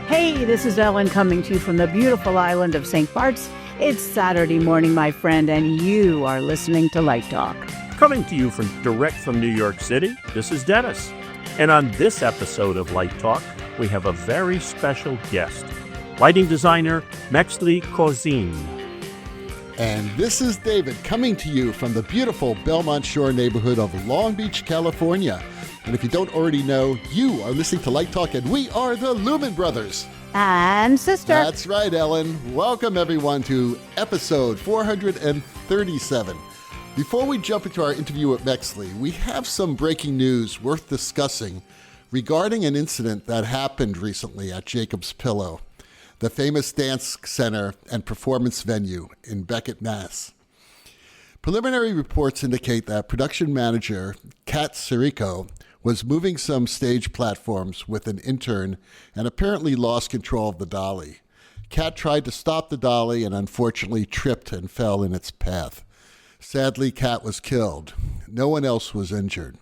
Hey, this is Ellen coming to you from the beautiful island of St. Bart's. It's Saturday morning, my friend, and you are listening to Light Talk. Coming to you direct from New York City, this is Dennis. And on this episode of Light Talk, we have a very special guest, lighting designer Mextly Couzins. And this is David coming to you from the beautiful Belmont Shore neighborhood of Long Beach, California. And if you don't already know, you are listening to Light Talk, and we are the Lumen Brothers and Sister. That's right, Ellen. Welcome, everyone, to episode 437. Before we jump into our interview with Mextly, we have some breaking news worth discussing regarding an incident that happened recently at Jacob's Pillow, the famous dance center and performance venue in Beckett, Mass. Preliminary reports indicate that production manager Kat Sirico was moving some stage platforms with an intern and apparently lost control of the dolly. Kat tried to stop the dolly and unfortunately tripped and fell in its path. Sadly, Kat was killed. No one else was injured.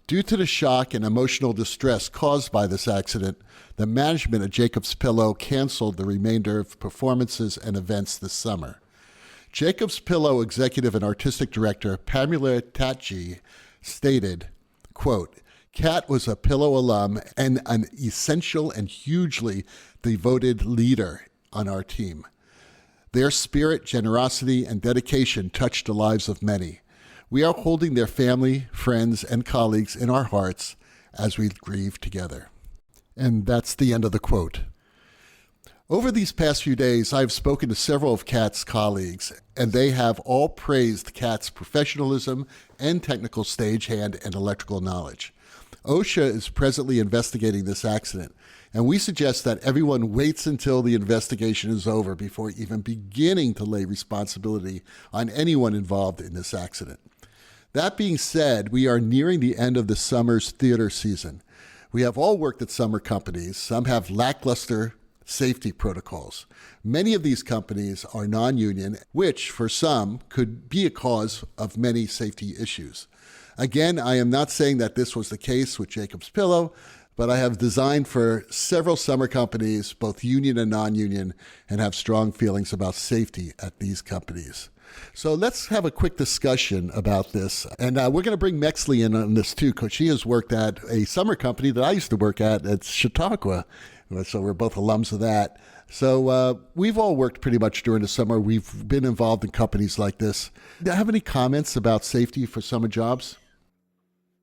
Due to the shock and emotional distress caused by this accident, the management of Jacob's Pillow canceled the remainder of performances and events this summer. Jacob's Pillow executive and artistic director Pamela Tatji stated, quote, "Kat was a Pillow alum and an essential and hugely devoted leader on our team. Their spirit, generosity, and dedication touched the lives of many. We are holding their family, friends, and colleagues in our hearts as we grieve together." And that's the end of the quote. Over these past few days, I've spoken to several of Kat's colleagues, and they have all praised Kat's professionalism and technical stagehand and electrical knowledge. OSHA is presently investigating this accident, and we suggest that everyone waits until the investigation is over before even beginning to lay responsibility on anyone involved in this accident. That being said, we are nearing the end of the summer's theater season. We have all worked at summer companies. Some have lackluster safety protocols. Many of these companies are non-union, which for some could be a cause of many safety issues. Again, I am not saying that this was the case with Jacob's Pillow, but I have designed for several summer companies, both union and non-union, and have strong feelings about safety at these companies. So let's have a quick discussion about this. And we're going to bring Mextly in on this too, because she has worked at a summer company that I used to work at Chautauqua. So we're both alums of that. So we've all worked pretty much during the summer. We've been involved in companies like this. Do you have any comments about safety for summer jobs?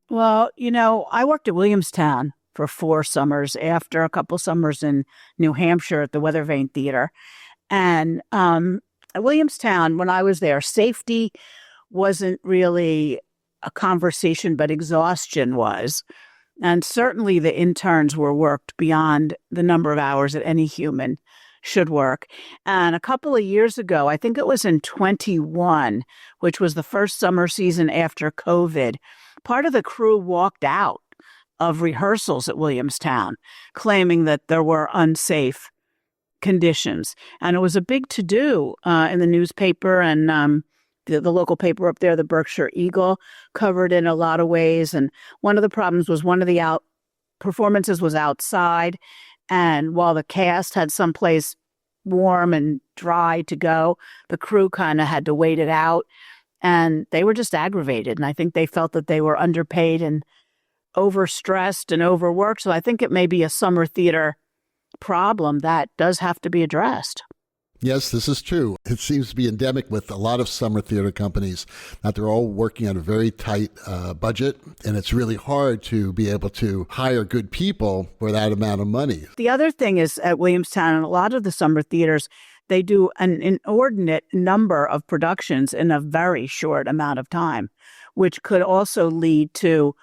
Well, I worked at Williamstown for 4 summers after a couple summers in New Hampshire at the Weather Vane Theater. And at Williamstown, when I was there, safety wasn't really a conversation, but exhaustion was. And certainly the interns were worked beyond the number of hours that any human should work. And a couple of years ago, I think it was in 21, which was the first summer season after COVID, part of the crew walked out of rehearsals at Williamstown, claiming that there were unsafe conditions. And it was a big to-do in the newspaper, and the local paper up there, the Berkshire Eagle, covered in a lot of ways. And one of the problems was one of the performances was outside. And while the cast had someplace warm and dry to go, the crew kind of had to wait it out. And they were just aggravated. And I think they felt that they were underpaid and overstressed and overworked. So I think it may be a summer theater problem that does have to be addressed. Yes, this is true. It seems to be endemic with a lot of summer theater companies that they're all working on a very tight budget, and it's really hard to be able to hire good people for that amount of money. The other thing is at Williamstown and a lot of the summer theaters, they do an inordinate number of productions in a very short amount of time, which could also lead to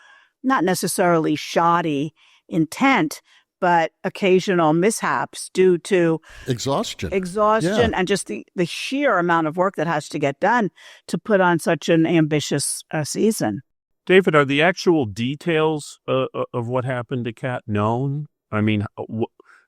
not necessarily shoddy intent, but occasional mishaps due to exhaustion, yeah. And just the sheer amount of work that has to get done to put on such an ambitious season. David, are the actual details of what happened to Kat known? I mean,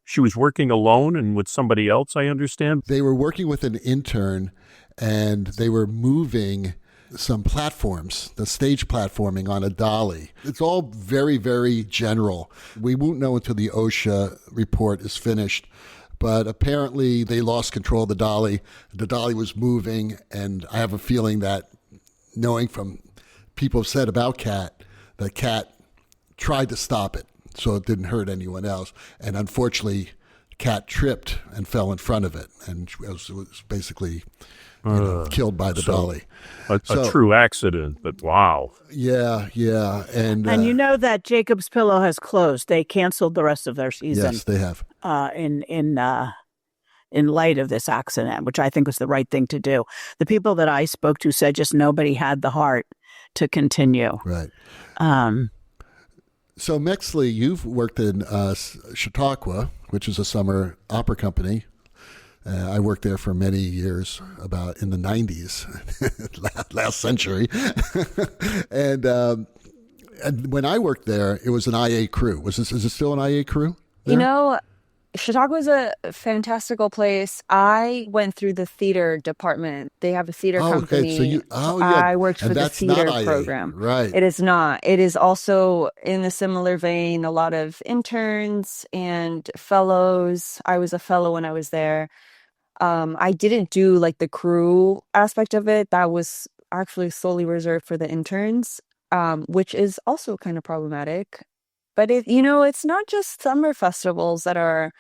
she was working alone and with somebody else, I understand? They were working with an intern, and they were moving some platforms, the stage platforming on a dolly. It's all very, very general. We won't know until the OSHA report is finished. But apparently they lost control of the dolly. The dolly was moving, and I have a feeling that, knowing from people have said about Kat, that Kat tried to stop it so it didn't hurt anyone else. And unfortunately, Kat tripped and fell in front of it and was basically killed by the dolly. A true accident, but wow. Yeah. And you know that Jacob's Pillow has closed. They canceled the rest of their season. Yes, they have. In light of this accident, which I think was the right thing to do. The people that I spoke to said just nobody had the heart to continue. Right. So Mextly, you've worked in Chautauqua, which is a summer opera company. I worked there for many years, about in the 90s, last century. and when I worked there, it was an IA crew. Is it still an IA crew there? You know, Chautauqua is a fantastical place. I went through the theater department. They have a theater company. Okay. I worked for the theater program. Right. It is not. It is also in a similar vein, a lot of interns and fellows. I was a fellow when I was there. I didn't do like the crew aspect of it. That was actually solely reserved for the interns, which is also kind of problematic. But it's not just summer festivals that are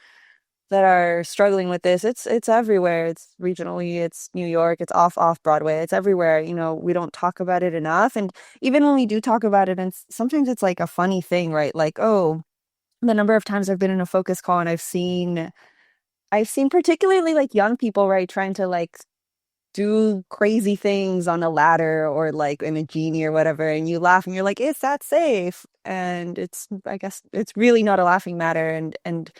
struggling with this. It's everywhere. It's regionally. It's New York. It's off Broadway. It's everywhere. We don't talk about it enough. And even when we do talk about it, and sometimes it's like a funny thing, right? Like, oh, the number of times I've been in a focus call and I've seen particularly like young people, right, trying to like do crazy things on a ladder or like in a genie or whatever, and you laugh and you're like, is that safe? And I guess it's really not a laughing matter. And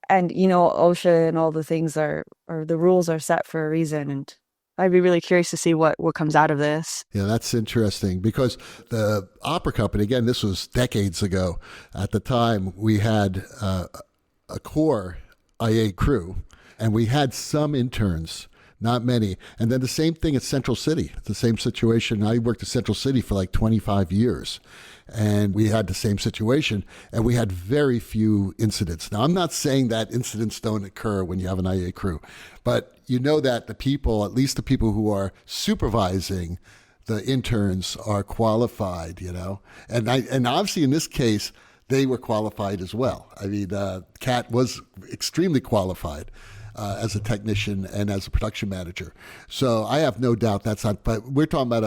OSHA and all the things or the rules are set for a reason. And I'd be really curious to see what comes out of this. Yeah, that's interesting because the opera company, again, this was decades ago. At the time, we had a core IA crew, and we had some interns, not many. And then the same thing at Central City, the same situation. I worked at Central City for like 25 years, and we had the same situation, and we had very few incidents. Now, I'm not saying that incidents don't occur when you have an IA crew, but you know that the people, at least the people who are supervising the interns, are qualified, And obviously in this case, they were qualified as well. I mean, Kat was extremely qualified as a technician and as a production manager. So I have no doubt that's not, but we're talking about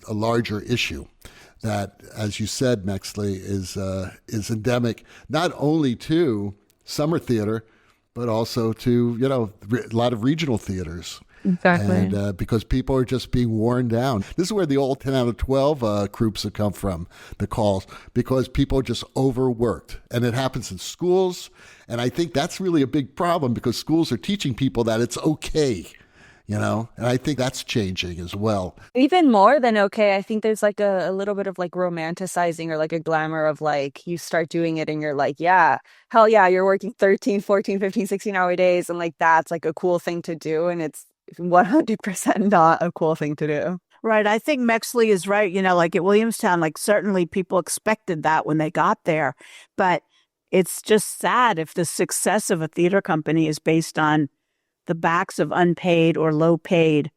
a larger issue that, as you said, Mextly, is endemic not only to summer theater, but also to, a lot of regional theaters. Exactly. And because people are just being worn down. This is where the old 10 out of 12 groups have come from, the calls, because people are just overworked. And it happens in schools. And I think that's really a big problem because schools are teaching people that it's okay, and I think that's changing as well. Even more than okay, I think there's like a little bit of like romanticizing or like a glamour of like you start doing it and you're like, yeah, hell yeah, you're working 13, 14, 15, 16-hour days. And like that's like a cool thing to do. And it's 100% not a cool thing to do. Right. I think Mextly is right. Like at Williamstown, like certainly people expected that when they got there. But it's just sad if the success of a theater company is based on the backs of unpaid or low paid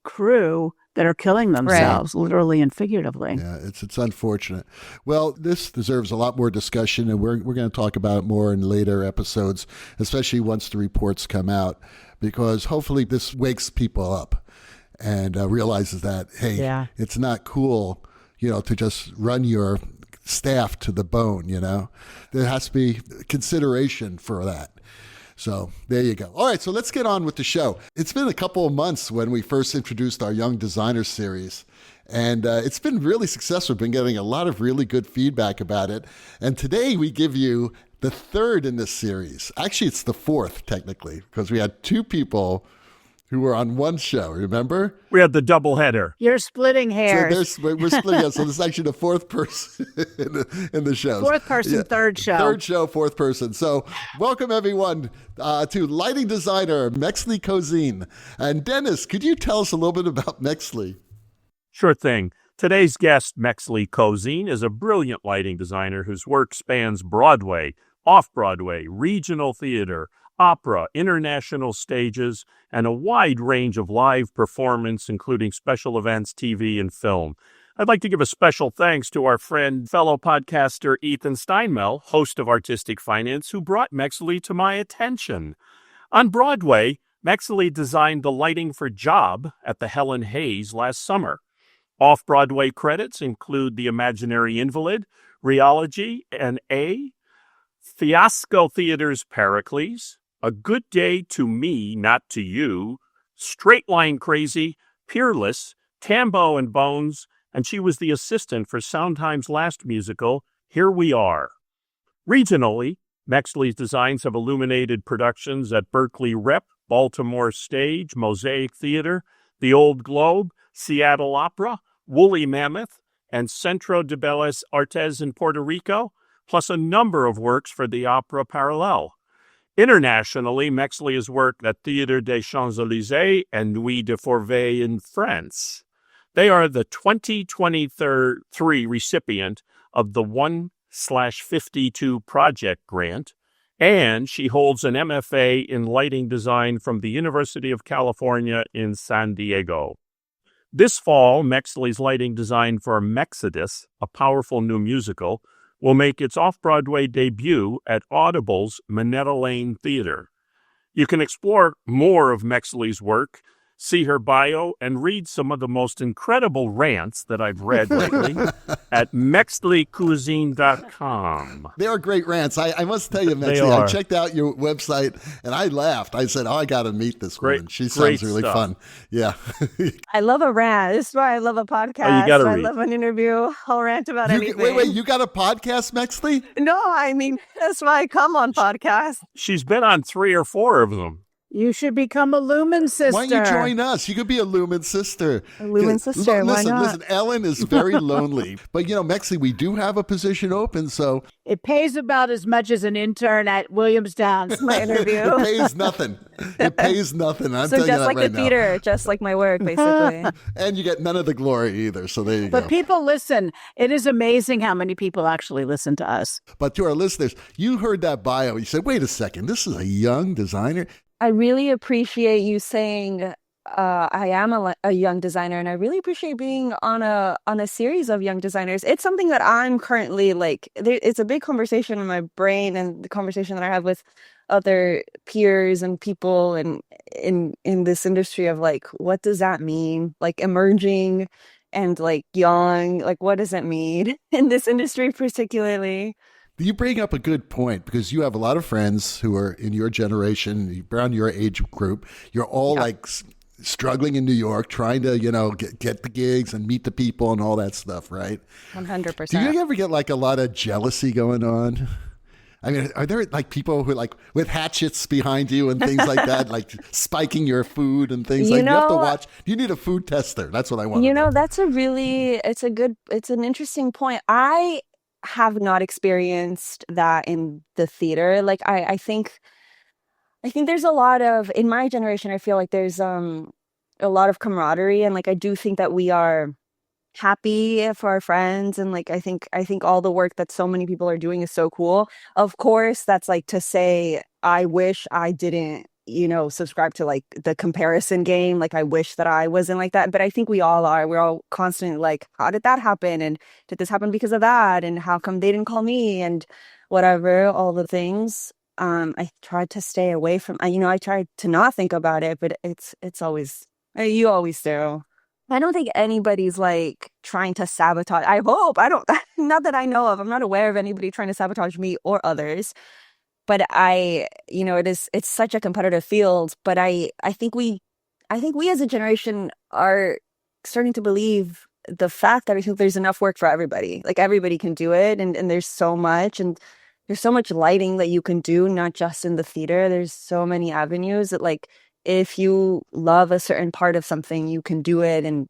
crew that are killing themselves, right, literally and figuratively. Yeah, it's unfortunate. Well, this deserves a lot more discussion, and we're going to talk about it more in later episodes, especially once the reports come out, because hopefully this wakes people up and realizes that, hey, it's not cool, to just run your staff to the bone, There has to be consideration for that. So there you go. All right, so let's get on with the show. It's been a couple of months when we first introduced our Young Designer series, and it's been really successful. We've been getting a lot of really good feedback about it. And today we give you the third in this series. Actually, it's the fourth, technically, because we had two people who were on one show, remember? We had the double header. You're splitting hairs. So we're splitting hairs. So this is actually the fourth person in the show. Fourth person, third show. Third show, fourth person. So welcome, everyone, to lighting designer Mextly Couzins. And Dennis, could you tell us a little bit about Mextly? Sure thing. Today's guest, Mextly Couzins, is a brilliant lighting designer whose work spans Broadway, off-Broadway, regional theater, opera, international stages, and a wide range of live performance, including special events, TV, and film. I'd like to give a special thanks to our friend, fellow podcaster Ethan Steinmel, host of Artistic Finance, who brought Mextly to my attention. On Broadway, Mextly designed the lighting for Job at the Helen Hayes last summer. Off-Broadway credits include The Imaginary Invalid, Rheology, and Fiasco Theater's Pericles, A Good Day to Me, Not to You, Straight Line Crazy, Peerless, Tambo and Bones, and she was the assistant for Soundtime's last musical, Here We Are. Regionally, Mextly's designs have illuminated productions at Berkeley Rep, Baltimore Stage, Mosaic Theater, the Old Globe, Seattle Opera, Woolly Mammoth, and Centro de Bellas Artes in Puerto Rico, plus a number of works for the Opera Parallel. Internationally, Mextly has worked at Théâtre des Champs-Élysées and Nuit de Fourvière in France. They are the 2023 recipient of the 1/52 project grant, and she holds an MFA in lighting design from the University of California in San Diego. This fall, Mextly's lighting design for Mexodus, a powerful new musical, will make its off-Broadway debut at Audible's Minetta Lane Theater. You can explore more of Mextly's work, see her bio, and read some of the most incredible rants that I've read lately at mextlycouzins.com. They are great rants. I must tell you, Mextly, I checked out your website and I laughed. I said, I got to meet this woman. She sounds really fun. Yeah. I love a rant. This is why I love a podcast. Oh, you gotta read. I love an interview. I'll rant about anything. Wait, you got a podcast, Mextly? No, I mean, that's why I come on podcasts. She's been on 3 or 4 of them. You should become a Lumen sister. Why don't you join us? You could be a Lumen sister. A Lumen sister, why not? Listen, Ellen is very lonely. But, Mextly, we do have a position open, so... It pays about as much as an intern at Williamstown. My interview. It pays nothing. It pays nothing. I'm so telling just you that like right the theater, now. Just like my work, basically. And you get none of the glory either, so there you go. But people listen. It is amazing how many people actually listen to us. But to our listeners, you heard that bio. You said, wait a second, this is a young designer. I really appreciate you saying I am a young designer, and I really appreciate being on a series of young designers. It's something that I'm currently it's a big conversation in my brain, and the conversation that I have with other peers and people and in this industry of what does that mean? Emerging and young, what does it mean in this industry particularly? You bring up a good point because you have a lot of friends who are in your generation, around your age group. You're all struggling in New York, trying to, get the gigs and meet the people and all that stuff, right? 100%. Do you ever get a lot of jealousy going on? I mean, are there people who with hatchets behind you and things like that, spiking your food and things you have to watch? You need a food tester. That's what I want. That's it's an interesting point. I have not experienced that in the theater. I think there's a lot of, in my generation, I feel like there's a lot of camaraderie, and I do think that we are happy for our friends, and I think all the work that so many people are doing is so cool. Of course, that's to say I wish I didn't subscribe to the comparison game. I wish that I wasn't like that, but I think we all are. We're all constantly how did that happen, and did this happen because of that, and how come they didn't call me, and whatever, all the things. I tried to stay away from, I tried to not think about it, but it's always, you always do. I don't think anybody's trying to sabotage. I hope. I don't, not that I know of. I'm not aware of anybody trying to sabotage me or others. But it's such a competitive field. But I think we as a generation are starting to believe the fact that I think there's enough work for everybody. Everybody can do it, and there's so much, and there's so much lighting that you can do, not just in the theater. There's so many avenues that if you love a certain part of something, you can do it, and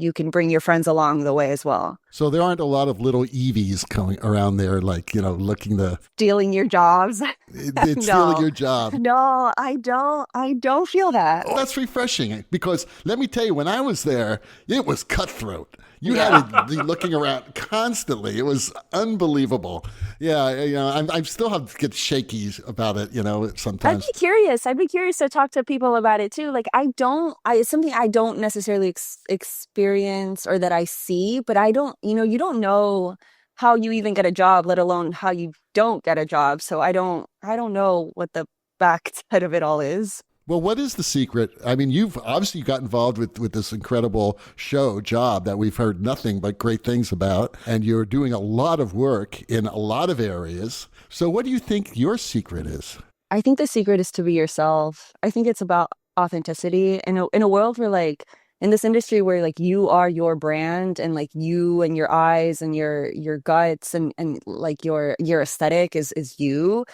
you can bring your friends along the way as well. So there aren't a lot of little Eevees coming around there, like, looking to Stealing your jobs. it's stealing No. your job. No, I don't feel that. Well, that's refreshing because let me tell you, when I was there, it was cutthroat. You had to be looking around constantly. It was unbelievable. Yeah, I still have to get shaky about it, sometimes. I'd be curious to talk to people about it too. Like it's something I don't necessarily experience or that I see, but you don't know how you even get a job, let alone how you don't get a job. So I don't know what the backside of it all is. Well, what is the secret? I mean, you've obviously got involved with this incredible job that we've heard nothing but great things about, and you're doing a lot of work in a lot of areas. So what do you think your secret is? I think the secret is to be yourself. I think it's about authenticity. In a world where like in this industry where like you are your brand and like you and your eyes and your guts and like your aesthetic is you.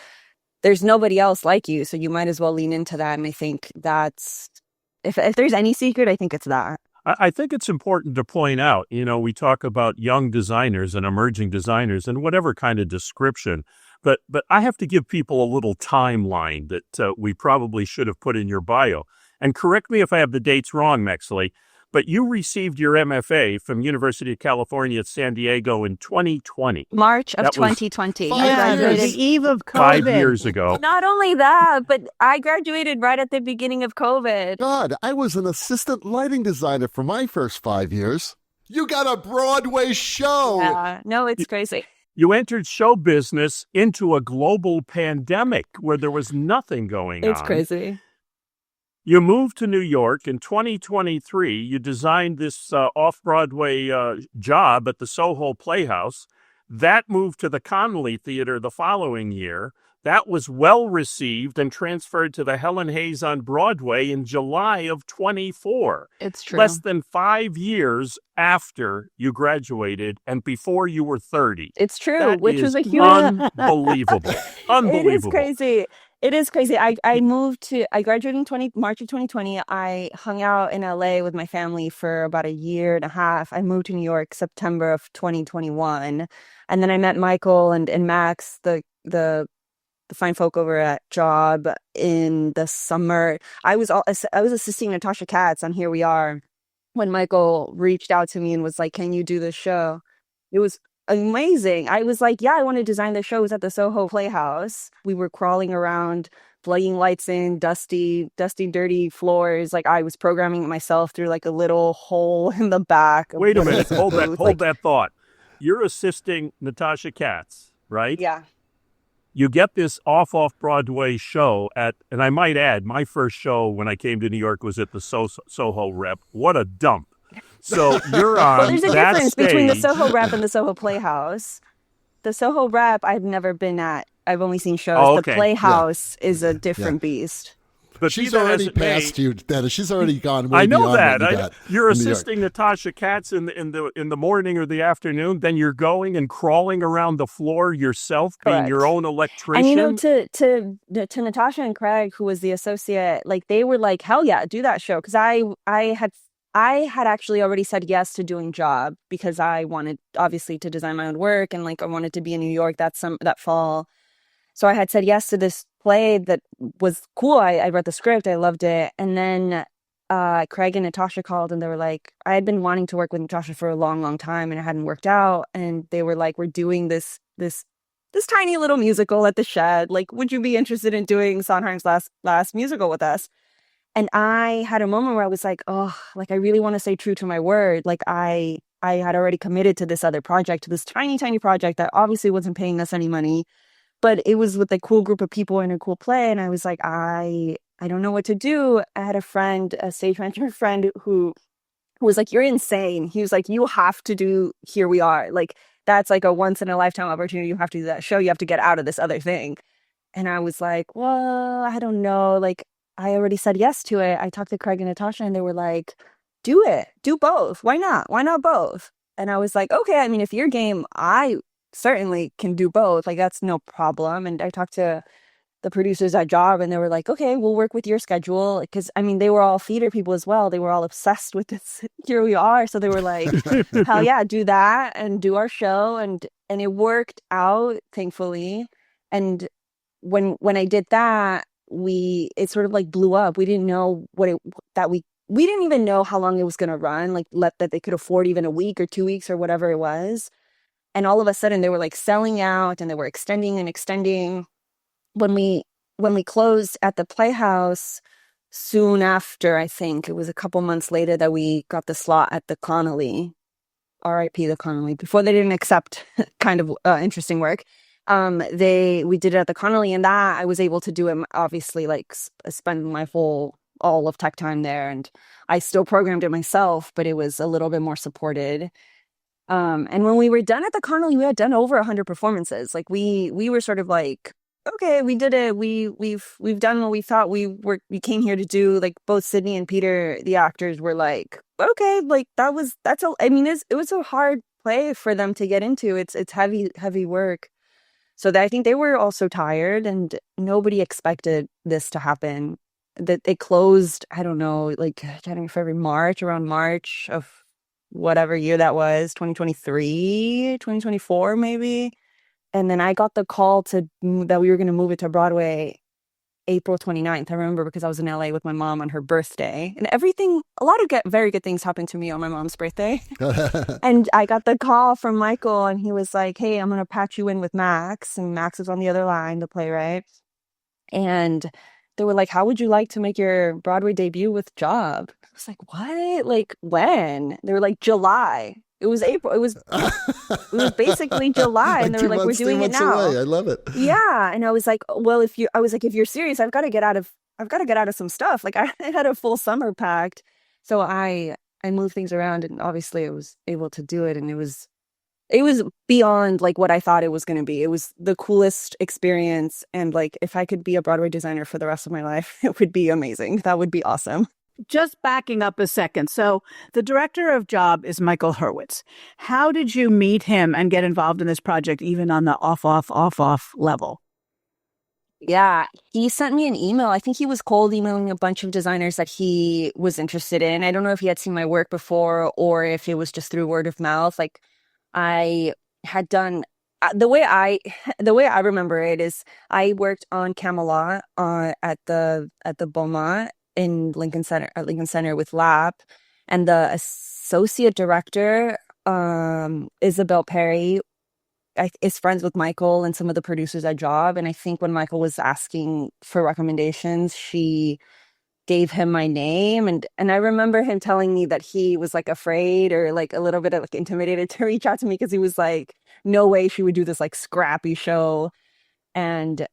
There's nobody else like you, so you might as well lean into that. And I think that's if there's any secret, I think it's that. I think it's important to point out, we talk about young designers and emerging designers and whatever kind of description, but I have to give people a little timeline that we probably should have put in your bio. And correct me if I have the dates wrong, Mextly, but you received your MFA from University of California at San Diego in 2020. March of That was 2020. five I Yeah, years. the graduated. eve of COVID. 5 years ago. Not only that, but I graduated right at the beginning of COVID. God, I was an assistant lighting designer for my first 5 years. You got a Broadway show. Yeah, no, it's crazy. You entered show business into a global pandemic where there was nothing going on. It's crazy. You moved to New York in 2023. You designed this off-Broadway job at the Soho Playhouse. That moved to the Connolly Theater the following year. That was well received and transferred to the Helen Hayes on Broadway in July of 24. It's true. Less than 5 years after you graduated and before you were 30. It's true, That which is was a huge. unbelievable. Unbelievable. It is crazy. It is crazy. I graduated in March of 2020. I hung out in LA with my family for about a year and a half. I moved to New York September of 2021. And then I met Michael and Max, the fine folk over at Job in the summer. I was assisting Natasha Katz on Here We Are when Michael reached out to me and was like, "Can you do this show?" It was amazing. I was like, yeah, I want to design the shows at the Soho Playhouse. We were crawling around, plugging lights in, dusty, dirty floors. Like I was programming it myself through like a little hole in the back. Wait a minute. Hold Like, that thought. You're assisting Natasha Katz, right? yeah. You get this off-Broadway show and I might add, my first show when I came to New York was at the Soho Rep. What a dump. So you're on Well, there's a that difference stage. between the Soho Rep and the Soho Playhouse. The Soho Rep I've never been at. I've only seen shows. Oh, The okay. Playhouse is a different beast. But She's be that as already it may, passed you, Dennis. She's already gone way I know beyond that. what you got You're in New York. assisting Natasha Katz in the morning or the afternoon. Then you're going and crawling around the floor yourself, being Correct. your own electrician. And to Natasha and Craig, who was the associate, like they were like, hell yeah, do that show. Because I had actually already said yes to doing Job because I wanted obviously to design my own work and like I wanted to be in New York that fall. So I had said yes to this play that was cool. I read the script, I loved it, and then Craig and Natasha called and they were like, I had been wanting to work with Natasha for a long time and it hadn't worked out, and they were like, we're doing this tiny little musical at the Shed. Like, would you be interested in doing Sondheim's last musical with us? And I had a moment where I was like, oh, like I really want to stay true to my word. Like I had already committed to this other project, to this tiny project that obviously wasn't paying us any money, but it was with a cool group of people in a cool play. And I was like, I don't know what to do. I had a friend, a stage manager friend who was like, you're insane. He was like, you have to do Here We Are. Like, that's like a once in a lifetime opportunity. You have to do that show. You have to get out of this other thing. And I was like, well, I don't know. Like, I already said yes to it. I talked to Craig and Natasha and they were like, do it. Do both. Why not? Why not both? And I was like, okay, I mean, if you're game, I certainly can do both. Like, that's no problem. And I talked to the producers at Job, and they were like, okay, we'll work with your schedule. Because, I mean, they were all theater people as well. They were all obsessed with this. Here we are. So they were like, hell yeah, do that and do our show. And it worked out, thankfully. And when I did that, it sort of like blew up. We didn't know we didn't even know how long it was going to run, like that they could afford even a week or 2 weeks or whatever it was. And all of a sudden they were like selling out, and they were extending and extending. When we closed at the Playhouse, soon after, I think it was a couple months later, that we got the slot at the Connolly, R.I.P. the Connolly, before they didn't accept kind of interesting work. We did it at the Connolly, and that I was able to do it, obviously, like spend my all of tech time there, and I still programmed it myself, but it was a little bit more supported. And when we were done at the Connolly, we had done over 100 performances. Like we were sort of like, okay, we did it. We've done what we thought we came here to do. Like both Sydney and Peter, the actors, were like, okay, like I mean, it was a hard play for them to get into. It's heavy work. So I think they were also tired, and nobody expected this to happen. That it closed, I don't know, like January, February, March, around March of whatever year that was, 2023, 2024 maybe. And then I got the call that we were going to move it to Broadway April 29th. I remember, because I was in LA with my mom on her birthday, and a lot of very good things happened to me on my mom's birthday. And I got the call from Michael, and he was like, hey, I'm going to patch you in with Max. And Max is on the other line, the playwright. And they were like, how would you like to make your Broadway debut with Job? I was like, what? Like, when? They were like, July. It was April. It was basically July, and they were like, we're doing it now. Away. I love it. Yeah. And I was like, well, if you're serious, I've got to get out of some stuff. Like I had a full summer packed. So I moved things around, and obviously I was able to do it. And it was beyond like what I thought it was going to be. It was the coolest experience. And like, if I could be a Broadway designer for the rest of my life, it would be amazing. That would be awesome. Just backing up a second. So the director of Job is Michael Hurwitz. How did you meet him and get involved in this project, even on the off level? Yeah, he sent me an email. I think he was cold emailing a bunch of designers that he was interested in. I don't know if he had seen my work before, or if it was just through word of mouth. Like I had done the way I remember it is I worked on Camelot at the Beaumont in Lincoln Center with Lap, and the associate director, Isabel Perry, is friends with Michael and some of the producers at Job. And I think when Michael was asking for recommendations, she gave him my name, and I remember him telling me that he was like afraid, or like a little bit like intimidated to reach out to me, because he was like, no way she would do this like scrappy show. And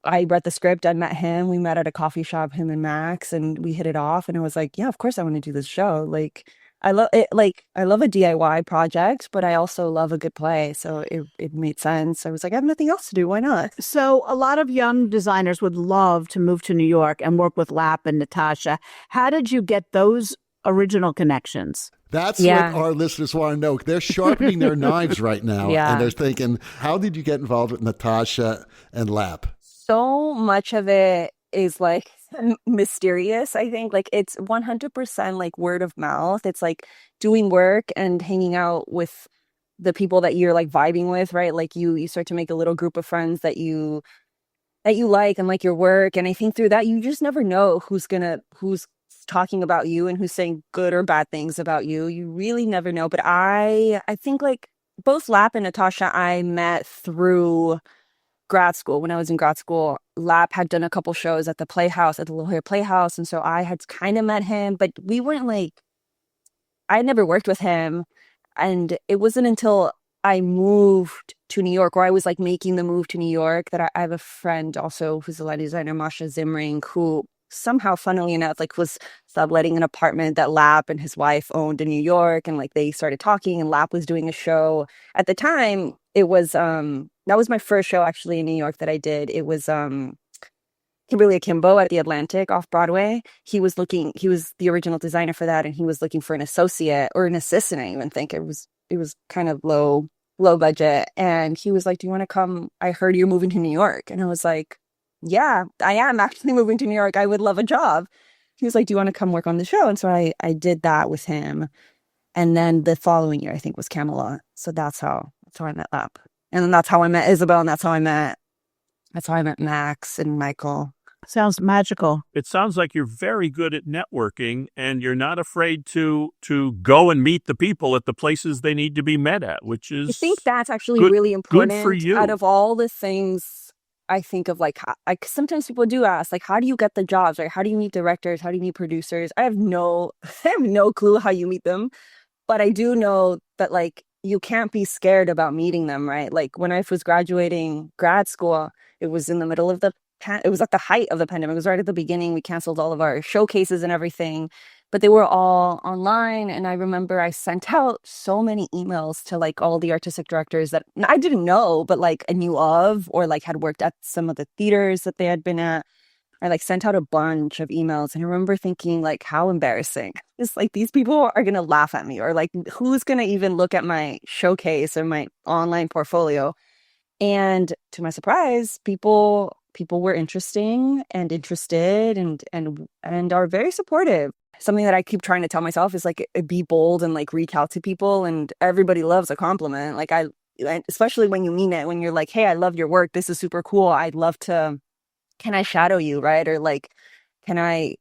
I read the script, I met him, we met at a coffee shop, him and Max, and we hit it off. And I was like, yeah, of course I want to do this show. Like, I love it. Like, I love a DIY project, but I also love a good play. So it made sense. I was like, I have nothing else to do. Why not? So a lot of young designers would love to move to New York and work with Lap and Natasha. How did you get those original connections? That's what our listeners want to know. They're sharpening their knives right now, and they're thinking, how did you get involved with Natasha and Lap? So much of it is like mysterious, I think. Like, it's 100% like word of mouth. It's like doing work and hanging out with the people that you're like vibing with, right? Like you start to make a little group of friends that you like and like your work. And I think through that, you just never know who's talking about you and who's saying good or bad things about you. You really never know. But I think like both Lap and Natasha I met through grad school. When I was in grad school, Lap had done a couple shows at the Playhouse, at the La Jolla Playhouse. And so I had kind of met him, but we weren't like, I had never worked with him. And it wasn't until I moved to New York, or I was like making the move to New York, that I have a friend also who's a lighting designer, Masha Zimring, who somehow, funnily enough, like was subletting an apartment that Lap and his wife owned in New York. And like they started talking, and Lap was doing a show. At the time, it was that was my first show actually in New York that I did. It was Kimberly Akimbo at the Atlantic off Broadway. He was the original designer for that, and he was looking for an associate or an assistant. I even think it was kind of low low budget. And he was like, do you want to come? I heard you're moving to New York. And I was like, yeah, I am actually moving to New York. I would love a job. He was like, do you want to come work on the show? And so I did that with him. And then the following year, I think, was Camelot. So that's how I met Lap. And then that's how I met Isabel, and that's how I met Max and Michael. Sounds magical. It sounds like you're very good at networking, and you're not afraid to go and meet the people at the places they need to be met at, which is, I think that's actually good- really important. good for you. Out of all the things, I think of like sometimes people do ask, like, how do you get the jobs, right? How do you meet directors? How do you meet producers? I have no clue how you meet them, but I do know that like you can't be scared about meeting them, right? Like when I was graduating grad school, it was in the middle of it was at the height of the pandemic. It was right at the beginning. We canceled all of our showcases and everything, but they were all online. And I remember I sent out so many emails to like all the artistic directors that I didn't know, but like I knew of, or like had worked at some of the theaters that they had been at. I like sent out a bunch of emails, and I remember thinking like, how embarrassing. It's like, these people are going to laugh at me, or like, who's going to even look at my showcase or my online portfolio? And to my surprise, people were interested and are very supportive. Something that I keep trying to tell myself is like, be bold and like reach out to people, and everybody loves a compliment. Like especially when you mean it, when you're like, hey, I love your work. This is super cool. I'd love to, can I shadow you? Right. Or like, can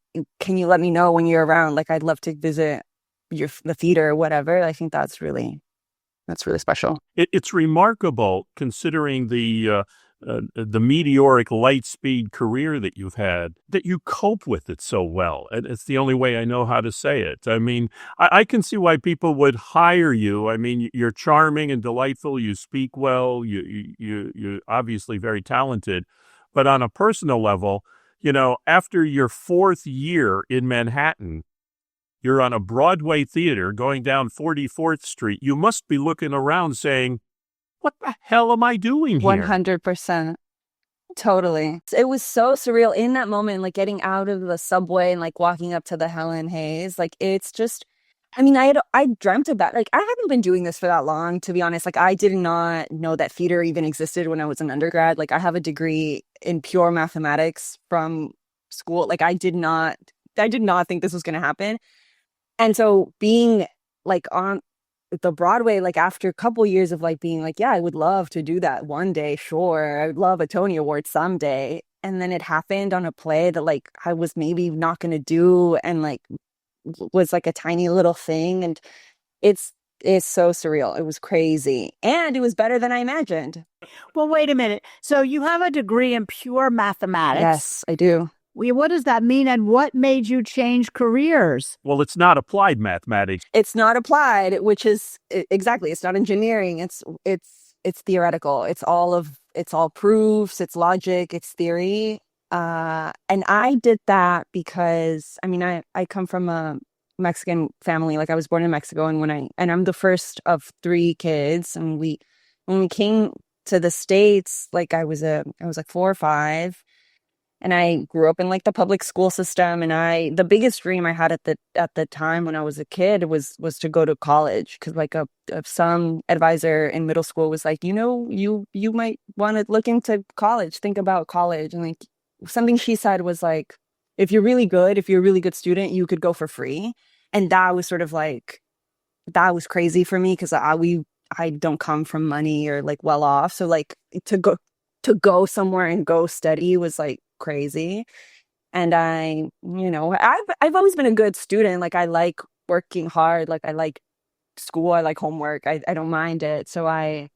you let me know when you're around? Like, I'd love to visit the theater or whatever. I think that's really special. It's remarkable considering the meteoric light speed career that you've had, that you cope with it so well. And it's the only way I know how to say it. I mean, I can see why people would hire you. I mean, you're charming and delightful. You speak well. You're obviously very talented. But on a personal level, after your 4th year in Manhattan, you're on a Broadway theater going down 44th Street. You must be looking around saying, what the hell am I doing here? 100%. Totally. It was so surreal in that moment, like getting out of the subway and like walking up to the Helen Hayes. Like, it's just, I mean, I dreamt about, like, I haven't been doing this for that long, to be honest. Like, I did not know that theater even existed when I was an undergrad. Like, I have a degree in pure mathematics from school. Like, I did not think this was going to happen. And so being like on the Broadway, like after a couple years of like being like, yeah, I would love to do that one day. Sure. I would love a Tony Award someday. And then it happened on a play that like I was maybe not going to do, and like was like a tiny little thing. And it's so surreal. It was crazy. And it was better than I imagined. Well, wait a minute. So you have a degree in pure mathematics. Yes, I do. What does that mean, and what made you change careers? Well, it's not applied mathematics. It's not applied, which is exactly. It's not engineering. It's theoretical. It's all proofs. It's logic. It's theory. And I did that because, I mean, I come from a Mexican family. Like, I was born in Mexico, and I'm the first of 3 kids. And when we came to the States, like I was like 4 or 5. And I grew up in like the public school system, and the biggest dream I had at the time when I was a kid was to go to college, because like some advisor in middle school was like, you might want to look into college, think about college, and like something she said was like, if you're a really good student, you could go for free. And that was sort of like, that was crazy for me, because I don't come from money or like well off, so like to go somewhere and go study was like crazy. And I've always been a good student. Like, I like working hard. Like, I like school. I like homework. I don't mind it. So I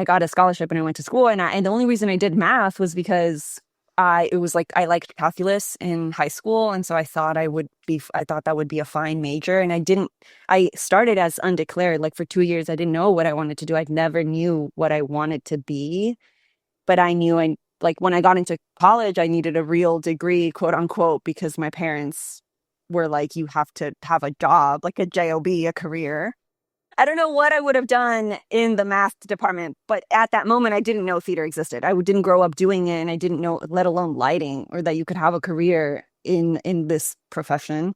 got a scholarship and I went to school. And the only reason I did math was because I liked calculus in high school. And so I thought that would be a fine major. And I started as undeclared. Like, for 2 years, I didn't know what I wanted to do. I never knew what I wanted to be. But I knew like when I got into college, I needed a real degree, quote unquote, because my parents were like, you have to have a job, like a job, a career. I don't know what I would have done in the math department, but at that moment, I didn't know theater existed. I didn't grow up doing it, and I didn't know, let alone lighting, or that you could have a career in this profession.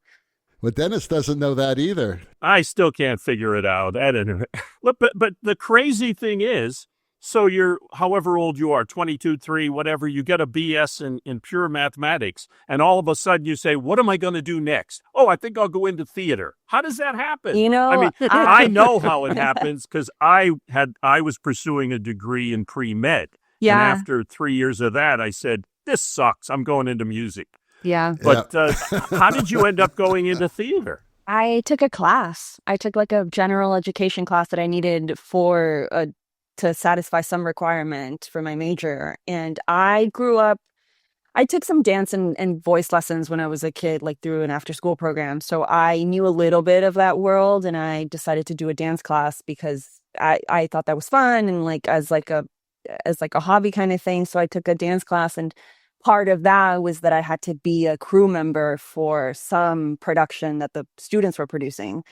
Well, Dennis doesn't know that either. I still can't figure it out. I don't know. Look, but the crazy thing is, so you're, however old you are, 22, 3, whatever, you get a BS in pure mathematics, and all of a sudden you say, what am I going to do next? Oh, I think I'll go into theater. How does that happen? You I know, mean, I know how it happens because I was pursuing a degree in pre-med. And yeah, after 3 years of that, I said, this sucks. I'm going into music. yeah. But how did you end up going into theater? I took a class. I took like a general education class that I needed for to satisfy some requirement for my major. And I grew up, I took some dance and voice lessons when I was a kid, like through an after school program. So I knew a little bit of that world, and I decided to do a dance class because I thought that was fun and like as like a hobby kind of thing. So I took a dance class, and part of that was that I had to be a crew member for some production that the students were producing.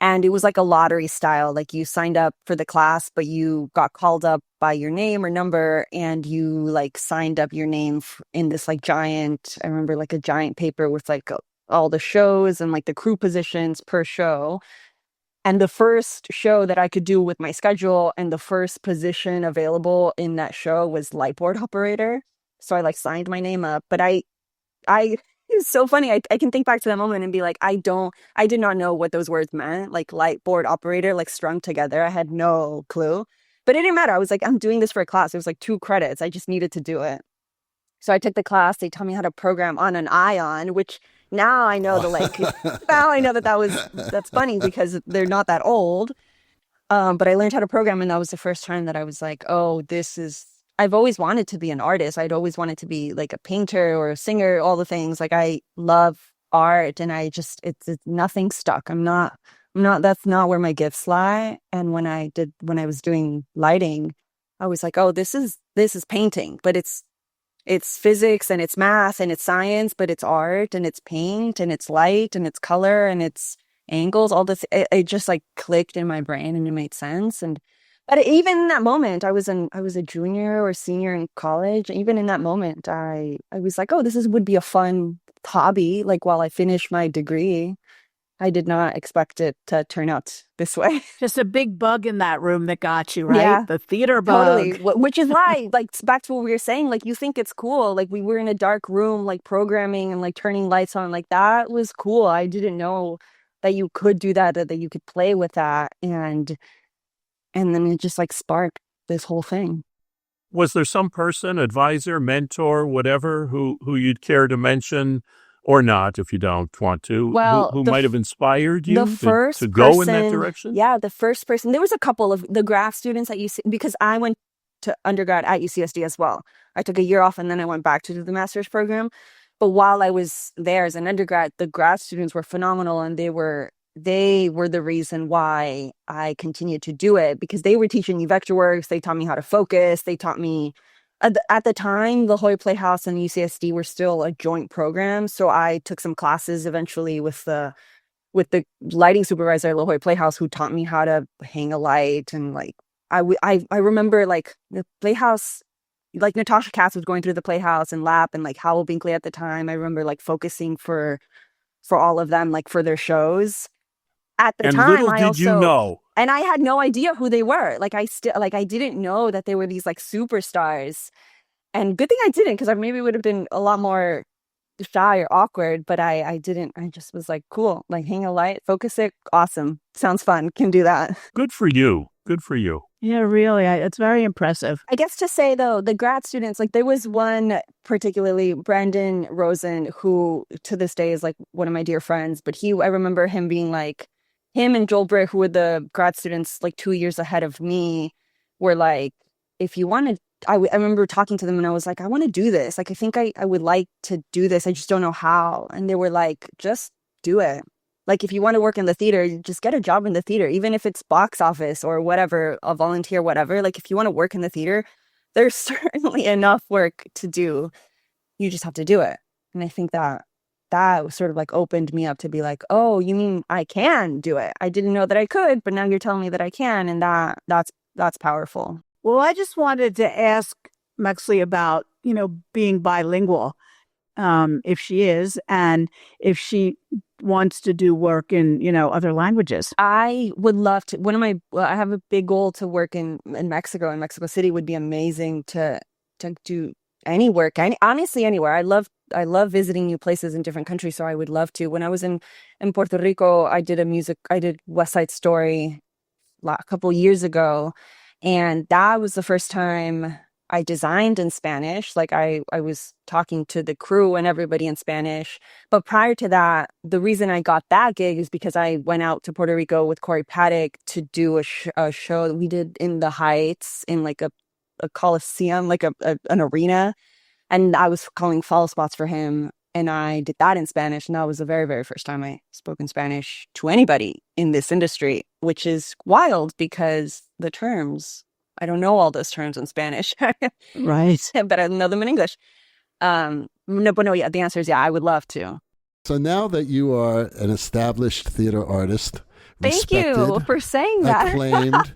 And it was like a lottery style, like you signed up for the class, but you got called up by your name or number, and you like signed up your name in this like giant, I remember like a giant paper with like all the shows and like the crew positions per show. And the first show that I could do with my schedule and the first position available in that show was light board operator. So I like signed my name up, but it's so funny. I can think back to that moment and be like, I did not know what those words meant. Like light board operator, like strung together. I had no clue, but it didn't matter. I was like, I'm doing this for a class. It was like 2 credits. I just needed to do it. So I took the class. They taught me how to program on an ion, which now I know now I know that's funny because they're not that old. But I learned how to program, and that was the first time that I was like, oh, I've always wanted to be an artist. I'd always wanted to be like a painter or a singer, all the things. Like I love art, and it's nothing stuck. That's not where my gifts lie. And when I was doing lighting, I was like, oh, this is painting, but it's physics and it's math and it's science, but it's art and it's paint and it's light and it's color and it's angles. All this, it just like clicked in my brain and it made sense. But even in that moment, I was a junior or senior in college. Even in that moment, I was like, oh, would be a fun hobby. Like while I finish my degree, I did not expect it to turn out this way. Just a big bug in that room that got you, right? Yeah, the theater bug. totally. Which is why, like, back to what we were saying, like, you think it's cool. Like, we were in a dark room, like, programming and, like, turning lights on. Like, that was cool. I didn't know that you could do that, that you could play with that. And then it just, like, sparked this whole thing. Was there some person, advisor, mentor, whatever, who you'd care to mention, or not if you don't want to, Well, who might have inspired you to go in that person, direction? yeah, the first person, there was a couple of the graph students at UC, because I went to undergrad at UCSD as well. I took a year off and then I went back to do the master's program. But while I was there as an undergrad, the grad students were phenomenal, and they were the reason why I continued to do it, because they were teaching me Vectorworks. They taught me how to focus. They taught me at the time, La Jolla Playhouse and UCSD were still a joint program. So I took some classes eventually with the lighting supervisor at La Jolla Playhouse, who taught me how to hang a light. And like, I remember like the Playhouse, like Natasha Katz was going through the Playhouse and Lap and like Howell Binkley at the time. I remember like focusing for all of them, like for their shows. At the time, little did you know. And I had no idea who they were. Like I didn't know that they were these like superstars. And good thing I didn't, because I maybe would have been a lot more shy or awkward. But I didn't. I just was like, cool, like hang a light, focus it, awesome, sounds fun, can do that. Good for you. Good for you. Yeah, really. It's very impressive. I guess to say, though, the grad students, like there was one particularly, Brandon Rosen, who to this day is like one of my dear friends. But I remember him being like, him and Joel Brick, who were the grad students like 2 years ahead of me, were like, if you wanted, I remember talking to them and I was like, I want to do this. Like, I think I would like to do this. I just don't know how. And they were like, just do it. Like, if you want to work in the theater, just get a job in the theater, even if it's box office or whatever, a volunteer, whatever. Like, if you want to work in the theater, there's certainly enough work to do. You just have to do it. And I think that sort of like opened me up to be like, oh, you mean I can do it? I didn't know that I could, but now you're telling me that I can. And that's powerful. Well, I just wanted to ask Mexley about, being bilingual. if she is, and if she wants to do work in, other languages. I would love to. I have a big goal to work in Mexico. In Mexico City would be amazing to do any work. Honestly, anywhere. I love visiting new places in different countries, so I would love to. When I was in Puerto Rico, I did West Side Story a couple years ago, and that was the first time I designed in Spanish. Like I was talking to the crew and everybody in Spanish. But prior to that, the reason I got that gig is because I went out to Puerto Rico with Corey Paddock to do a show that we did in the Heights in like a coliseum, like an arena. And I was calling follow spots for him. And I did that in Spanish. And that was the very, very first time I spoke in Spanish to anybody in this industry, which is wild because the terms, I don't know all those terms in Spanish. Right. But I know them in English. Yeah, the answer is yeah, I would love to. So now that you are an established theater artist, Thank you for saying that. Acclaimed.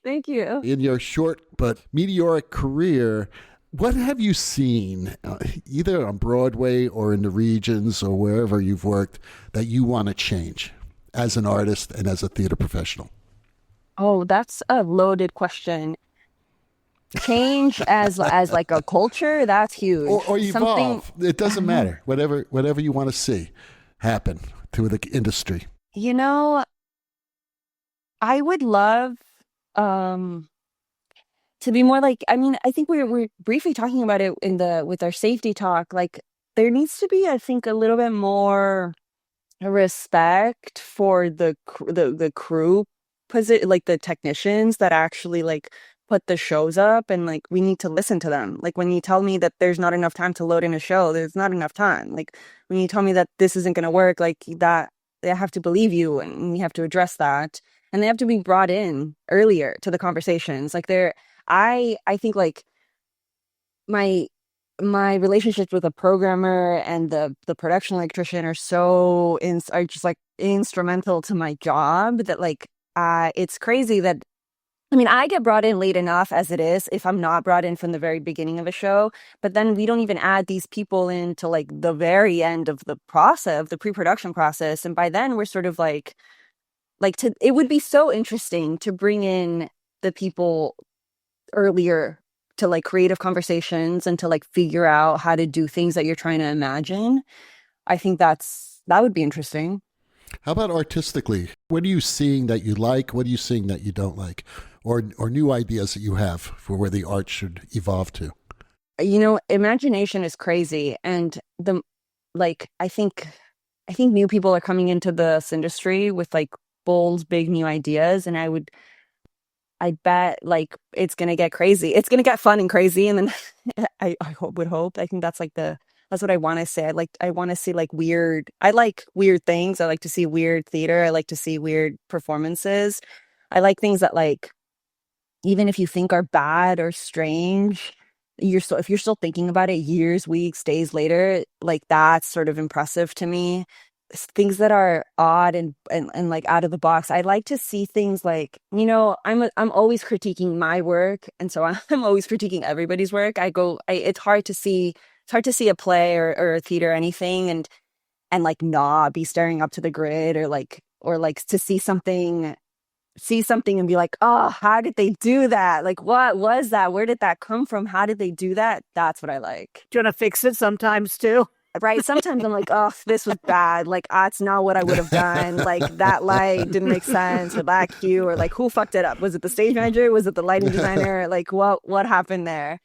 Thank you. In your short but meteoric career, what have you seen, either on Broadway or in the regions or wherever you've worked, that you want to change as an artist and as a theater professional? Oh, that's a loaded question. Change as like a culture, that's huge. Or evolve. It doesn't matter. Whatever you want to see happen to the industry. I would love to be more like, I think we're briefly talking about it with our safety talk. Like there needs to be, I think, a little bit more respect for the crew, like the technicians that actually like put the shows up, and like we need to listen to them. Like when you tell me that there's not enough time to load in a show, there's not enough time. Like when you tell me that this isn't going to work, like that, they have to believe you, and you have to address that, and they have to be brought in earlier to the conversations. Like I think like my relationships with a programmer and the production electrician are are just like instrumental to my job that like it's crazy that I get brought in late enough as it is if I'm not brought in from the very beginning of a show, but then we don't even add these people into like the very end of the process, of the pre-production process, and by then we're sort of it would be so interesting to bring in the people earlier to like creative conversations and to like figure out how to do things that you're trying to imagine. I think that would be interesting. How about artistically? What are you seeing that you like? What are you seeing that you don't like? Or new ideas that you have for where the art should evolve to? Imagination is crazy, and I think new people are coming into this industry with like bold, big new ideas, and I bet like it's gonna get crazy. It's gonna get fun and crazy, and then I would hope. I think that's what I want to say. I want to see like weird. I like weird things. I like to see weird theater. I like to see weird performances. I like things that like, even if you think are bad or strange, if you're still thinking about it years, weeks, days later, like that's sort of impressive to me. Things that are odd and like out of the box. I like to see things like, I'm always critiquing my work, and so I'm always critiquing everybody's work. It's hard to see a play or a theater or anything and like not be staring up to the grid, or like to see something and be like, oh, how did they do that? Like, what was that? Where did that come from? How did they do that? That's what I like. Do you want to fix it sometimes too? Right. Sometimes I'm like, oh, this was bad. Like, that's not what I would have done. Like, that light didn't make sense, or that cue, or like, who fucked it up? Was it the stage manager? Was it the lighting designer? Like, what happened there?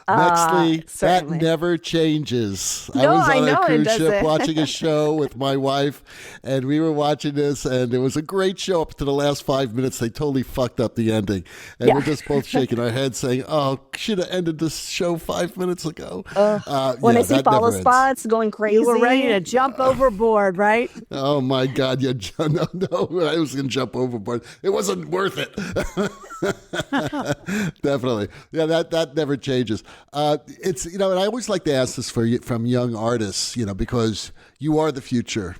Mextly, that certainly. never changes. No, I was on I know a it cruise ship doesn't. watching a show with my wife, and we were watching this, and it was a great show up to the last 5 minutes. They totally fucked up the ending, and Yeah. we're just both shaking our heads saying, oh, should have ended this show 5 minutes ago. When I see that follow never ends. spots going crazy. You were ready to jump overboard, right? Oh my God! No, I was going to jump overboard. It wasn't worth it. Definitely, yeah. That never changes. It's and I always like to ask this from young artists, because you are the future,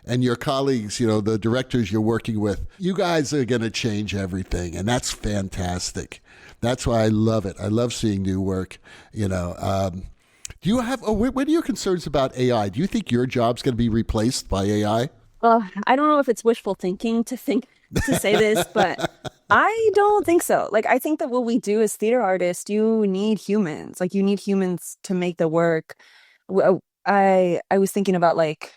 and your colleagues, the directors you're working with, you guys are going to change everything, and that's fantastic. That's why I love it. I love seeing new work. Do you have, what are your concerns about AI? Do you think your job's going to be replaced by AI? Well, I don't know if it's wishful thinking to say this, but I don't think so. Like, I think that what we do as theater artists, you need humans. Like, you need humans to make the work. I was thinking about like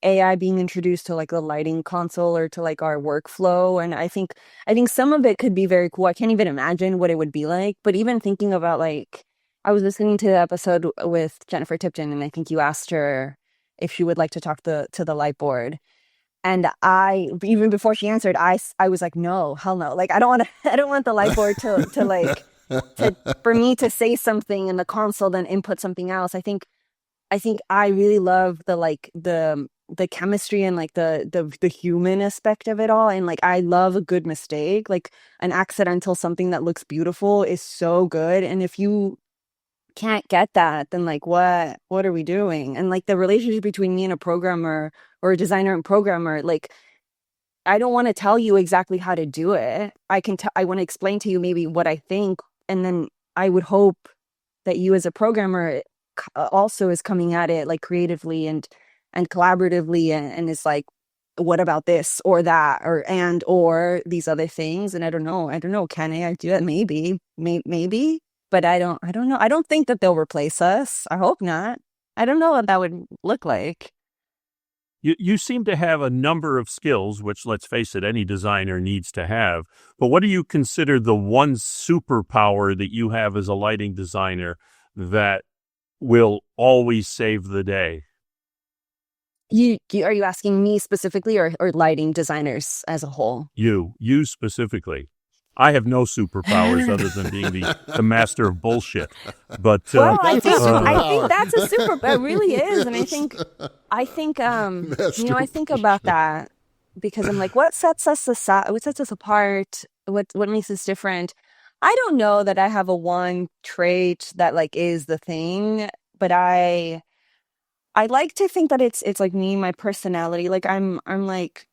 AI being introduced to like the lighting console or to like our workflow, and I think some of it could be very cool. I can't even imagine what it would be like. But even thinking about like, I was listening to the episode with Jennifer Tipton, and I think you asked her if she would like to talk to the light board. And even before she answered, I was like, no, hell no. Like, I don't want to, I don't want the light board to like, for me to say something in the console, then input something else. I think I really love the chemistry and like the human aspect of it all. And like, I love a good mistake, like an accidental something that looks beautiful is so good. And if you can't get that, then like what are we doing? And like the relationship between me and a programmer or a designer and programmer, like I don't want to tell you exactly how to do it. I want to explain to you maybe what I think, and then I would hope that you as a programmer also is coming at it like creatively and collaboratively, and is like, what about this or that or these other things? And I don't know, can I do that? Maybe, but I don't know. I don't think that they'll replace us. I hope not. I don't know what that would look like. You seem to have a number of skills, which, let's face it, any designer needs to have. But what do you consider the one superpower that you have as a lighting designer that will always save the day? Are you asking me specifically, or lighting designers as a whole? You specifically. I have no superpowers other than being the master of bullshit. But well, I think that's a super. It really is, and I think I think about that because I'm like, what sets us apart? What makes us different? I don't know that I have a one trait that like is the thing, but I like to think that it's like me, my personality. Like I'm like,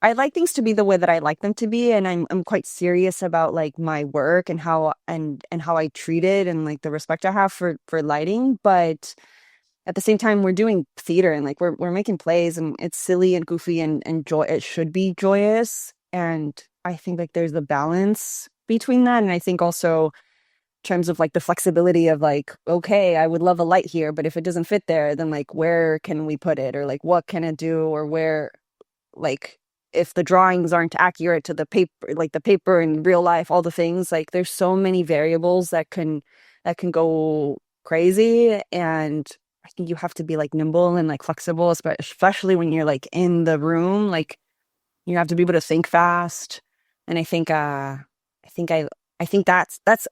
I like things to be the way that I like them to be, and I'm quite serious about like my work and how I treat it and like the respect I have for lighting. But at the same time, we're doing theater and like we're making plays, and it's silly and goofy and joy. It should be joyous, and I think like there's a balance between that. And I think also in terms of like the flexibility of like, okay, I would love a light here, but if it doesn't fit there, then like where can we put it, or like what can it do, or where like if the drawings aren't accurate to the paper, like the paper in real life, all the things, like there's so many variables that can go crazy. And I think you have to be like nimble and like flexible, especially when you're like in the room, like you have to be able to think fast. And I think that's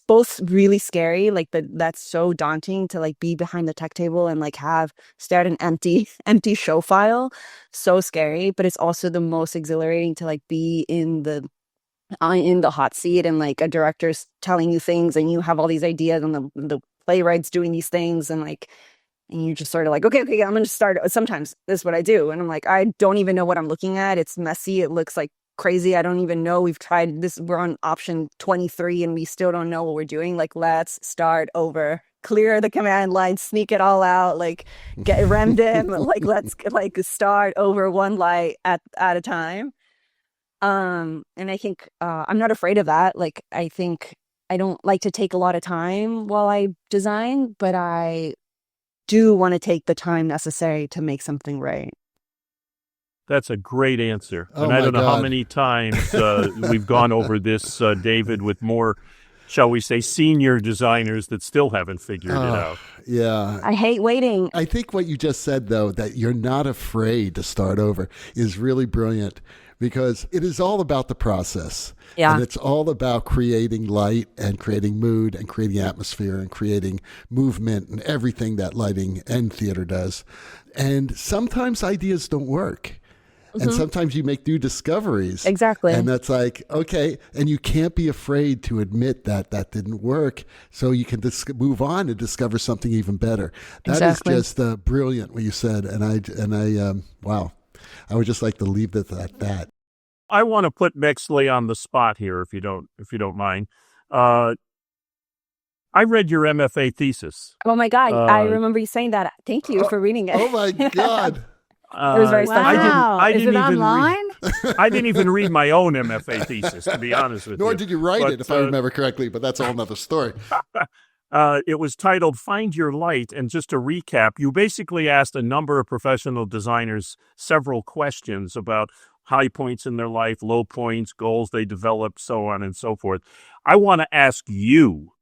both really scary. Like that's so daunting to like be behind the tech table and like stare at an empty show file. So scary, but it's also the most exhilarating to like be in the hot seat, and like a director's telling you things and you have all these ideas, and the playwright's doing these things, and like, and you just sort of like, okay, I'm going to start. Sometimes this is what I do. And I'm like, I don't even know what I'm looking at. It's messy. It looks like crazy. I don't even know. We've tried this. We're on option 23 and we still don't know what we're doing. Like, let's start over. Clear the command line, sneak it all out, like get rem dim, like let's like start over one light at a time. And I think I'm not afraid of that. Like, I think I don't like to take a lot of time while I design, but I do want to take the time necessary to make something right. That's a great answer. Oh, and I don't know God. how many times we've gone over this, David, with more, shall we say, senior designers that still haven't figured it out. Yeah. I hate waiting. I think what you just said, though, that you're not afraid to start over is really brilliant, because it is all about the process. Yeah. And it's all about creating light and creating mood and creating atmosphere and creating movement and everything that lighting and theater does. And sometimes ideas don't work. And sometimes you make new discoveries. Exactly. And that's like, okay. And you can't be afraid to admit that didn't work, so you can move on and discover something even better. That Exactly. is just brilliant what you said. And I wow. I would just like to leave it at that. I want to put Mextly on the spot here, if you don't mind. I read your MFA thesis. Oh my God, I Uh, remember you saying that. Thank you for reading it. Oh my God. It was very special. Wow. I Is didn't it even online? I didn't even read my own MFA thesis, to be honest with Nor you. did you write But, it, if I remember correctly, but that's a whole nother story. It was titled Find Your Light. And just to recap, you basically asked a number of professional designers several questions about high points in their life, low points, goals they developed, so on and so forth. I want to ask you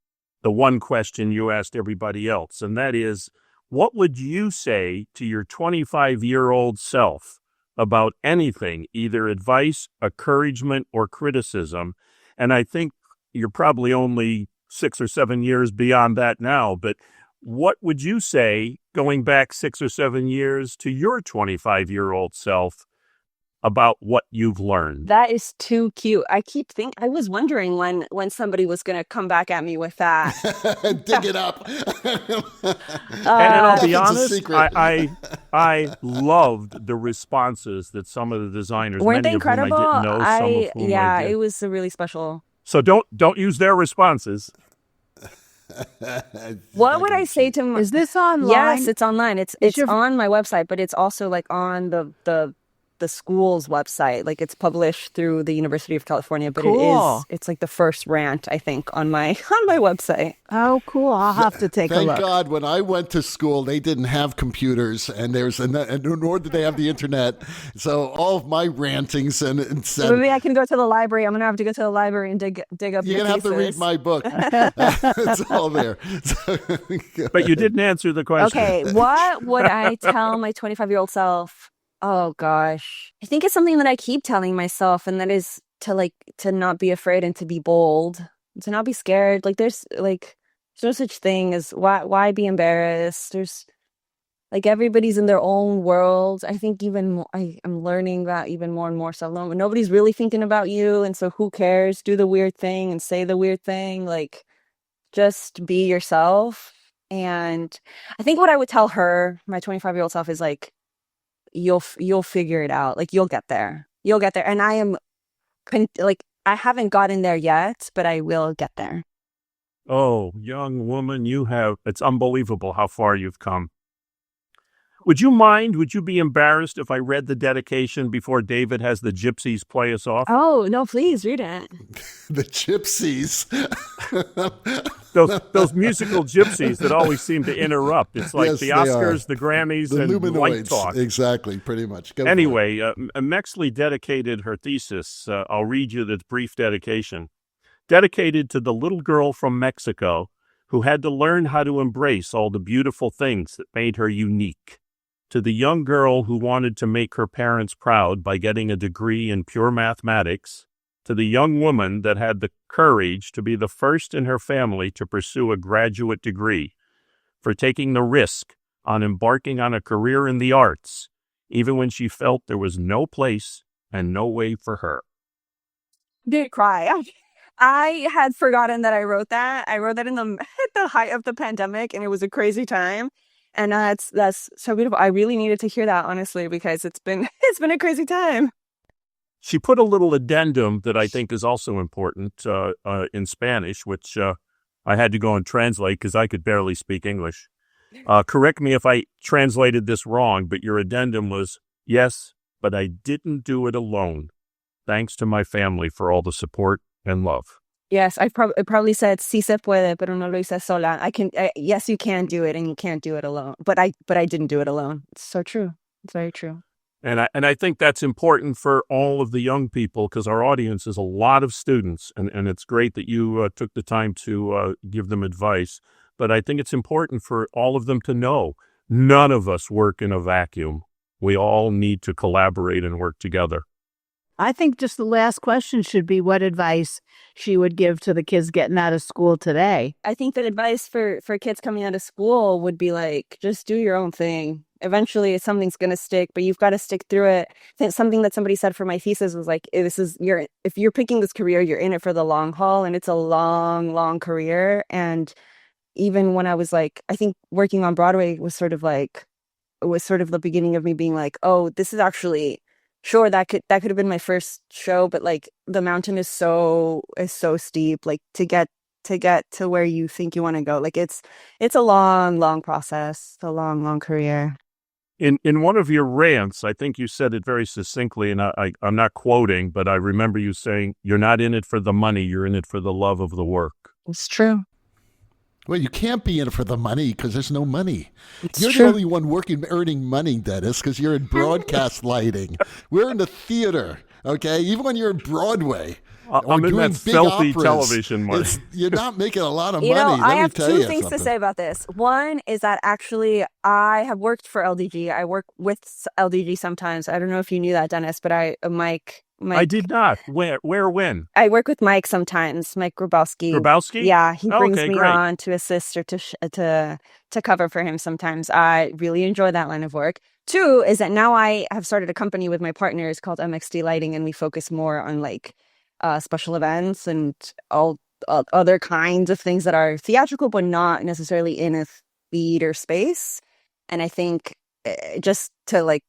the one question you asked everybody else, and that is, what would you say to your 25-year-old self about anything, either advice, encouragement, or criticism? And I think you're probably only 6 or 7 years beyond that now, but what would you say going back 6 or 7 years to your 25-year-old self about what you've learned? That is too cute. I was wondering when somebody was going to come back at me with that. Dig it up. And I'll be It's a honest, secret. I loved the responses that some of the designers, Weren't they many of whom I incredible? didn't know, some of whom I It did. was really special. So don't use their responses. What would I say to Is this online? Yes, it's online. It's your- on my website, but it's also like on the school's website. Like it's published through the University of California, but Cool. it's like the first rant, I think, on my on my website. Oh, cool. I'll have to take a Thank look. God, when I went to school, they didn't have computers, and nor did they have the internet. So all of my rantings and So maybe I can go to the library. I'm gonna have to go to the library and dig up you're your gonna have to read thesis. my book. It's all there. But you didn't answer the question. Okay, what would I tell my 25-year-old self? Oh gosh. I think it's something that I keep telling myself, and that is to not be afraid and to be bold, to not be scared. There's no such thing as why be embarrassed. There's everybody's in their own world. I think even more, I'm learning that even more and more. So nobody's really thinking about you, and so who cares? Do the weird thing and say the weird thing. Just be yourself. And I think what I would tell her, my 25-year-old self, is you'll figure it out. You'll get there. You'll get there. And I am I haven't gotten there yet, but I will get there. Oh, young woman, it's unbelievable how far you've come. Would you be embarrassed if I read the dedication before David has the gypsies play us off? Oh, no, please read it. The gypsies. Those musical gypsies that always seem to interrupt. It's like Yes, the they Oscars, are. the Grammys, The and Light luminoids. Talk. Exactly, pretty much. Go for it. Anyway, Mextly dedicated her thesis. I'll read you the brief dedication. Dedicated to the little girl from Mexico who had to learn how to embrace all the beautiful things that made her unique. To the young girl who wanted to make her parents proud by getting a degree in pure mathematics. To the young woman that had the courage to be the first in her family to pursue a graduate degree. For taking the risk on embarking on a career in the arts, even when she felt there was no place and no way for her. Did cry. I had forgotten that I wrote that. I wrote that in at the height of the pandemic, and it was a crazy time. And that's so beautiful. I really needed to hear that, honestly, because it's been a crazy time. She put a little addendum that I think is also important in Spanish, which I had to go and translate because I could barely speak English. Correct me if I translated this wrong, but your addendum was, yes, but I didn't do it alone. Thanks to my family for all the support and love. Yes, I probably said sí se puede, pero no lo hice sola. Yes, you can do it, and you can't do it alone. But I didn't do it alone. It's so true. It's very true. And I think that's important for all of the young people because our audience is a lot of students, and it's great that you took the time to give them advice. But I think it's important for all of them to know none of us work in a vacuum. We all need to collaborate and work together. I think just the last question should be what advice she would give to the kids getting out of school today. I think that advice for kids coming out of school would be just do your own thing. Eventually something's going to stick, but you've got to stick through it. I think something that somebody said for my thesis was if you're picking this career, you're in it for the long haul, and it's a long, long career. And even when I was I think working on Broadway was sort of the beginning of me being oh, this is actually, sure, that could have been my first show, but the mountain is so steep. To get to get to where you think you want to go. Like it's a long process, a long career. In one of your rants, I think you said it very succinctly, and I'm not quoting, but I remember you saying, you're not in it for the money, you're in it for the love of the work. It's true. Well, you can't be in it for the money because there's no money. You're true. the only one earning money, Dennis, because you're in broadcast lighting. We're in the theater, okay? Even when you're in Broadway. I'm in that filthy television money. You're not making a lot of money. You know, Let I me have tell two you things something. to say about this. One is that actually I have worked for LDG. I work with LDG sometimes. I don't know if you knew that, Dennis, but Mike. I did not. Where, when? I work with Mike sometimes, Mike Grabowski. Grabowski? Yeah, he brings me great. on to assist or to cover for him sometimes. I really enjoy that line of work. Two is that now I have started a company with my partners called MXD Lighting, and we focus more on like special events and all other kinds of things that are theatrical, but not necessarily in a theater space. And I think just to like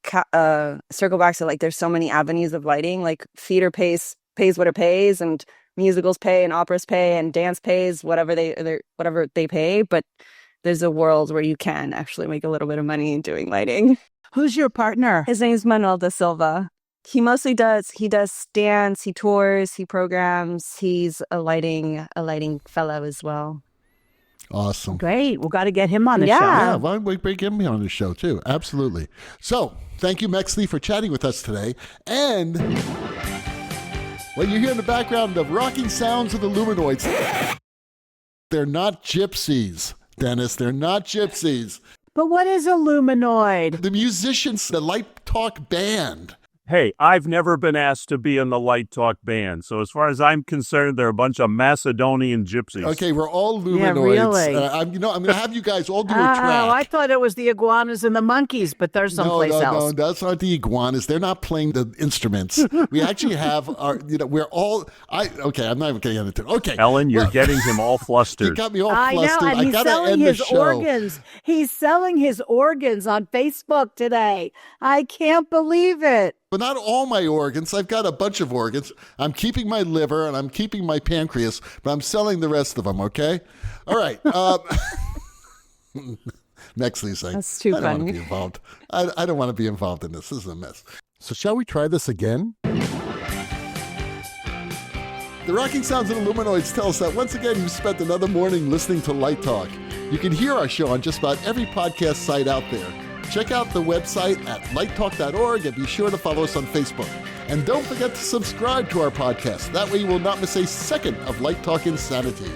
circle back to like, there's so many avenues of lighting. Like theater pays what it pays, and musicals pay, and operas pay, and dance pays whatever they pay. But there's a world where you can actually make a little bit of money doing lighting. Who's your partner? His name's Manuel da Silva. He does dance, he tours, he programs. He's a lighting fellow as well. Awesome. Great. We've got to get him on the show. Yeah, why don't we bring him on the show too? Absolutely. So, thank you, Mextly, for chatting with us today. And what you hear in the background, the rocking sounds of the Luminoids, they're not gypsies, Dennis. They're not gypsies. But what is a luminoid? The musicians, the Light Talk Band. Hey, I've never been asked to be in the Light Talk band. So as far as I'm concerned, they're a bunch of Macedonian gypsies. Okay, we're all luminoids. Yeah, really. I'm going to have you guys all do a track. Oh, I thought it was the iguanas and the monkeys, but there's someplace else. No, that's not the iguanas. They're not playing the instruments. We actually have we're all, okay, I'm not even getting into it. Okay. Ellen, you're getting him all flustered. You got me all I flustered. know, and he's gotta selling end his the show. organs. He's selling his organs on Facebook today. I can't believe it. But not all my organs. I've got a bunch of organs. I'm keeping my liver and I'm keeping my pancreas, but I'm selling the rest of them, okay? All right. Mextly saying, That's too I don't want funny. to be involved. I don't want to be involved in this. This is a mess. So shall we try this again? The rocking sounds of the Luminoids tell us that once again you've spent another morning listening to Light Talk. You can hear our show on just about every podcast site out there. Check out the website at lighttalk.org and be sure to follow us on Facebook. And don't forget to subscribe to our podcast. That way you will not miss a second of Light Talk insanity.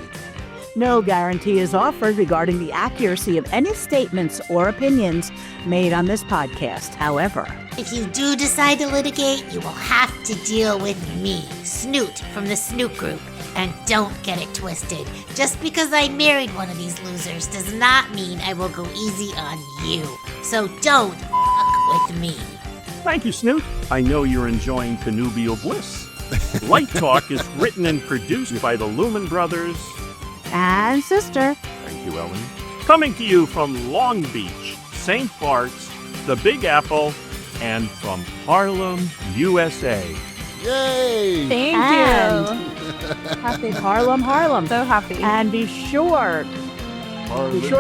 No guarantee is offered regarding the accuracy of any statements or opinions made on this podcast. However, if you do decide to litigate, you will have to deal with me, Snoot, from the Snoot Group. And don't get it twisted. Just because I married one of these losers does not mean I will go easy on you. So don't fuck with me. Thank you, Snoot. I know you're enjoying connubial bliss. Light Talk is written and produced by the Lumen Brothers and Sister. Thank you, Ellen. Coming to you from Long Beach, St. Bart's, the Big Apple, and from Harlem, USA. Yay! Thank And you. happy Harlem. So happy. And be sure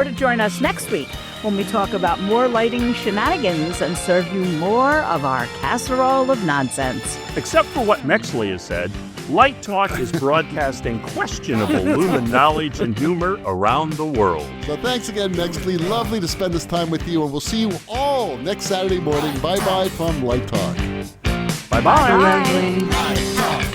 to join us next week when we talk about more lighting shenanigans and serve you more of our casserole of nonsense. Except for what Mextly has said, Light Talk is broadcasting questionable Lumen knowledge and humor around the world. So thanks again, Mextly. Lovely to spend this time with you, and we'll see you all next Saturday morning. Bye-bye from Light Talk. Bye-bye. Lovely. Light Talk.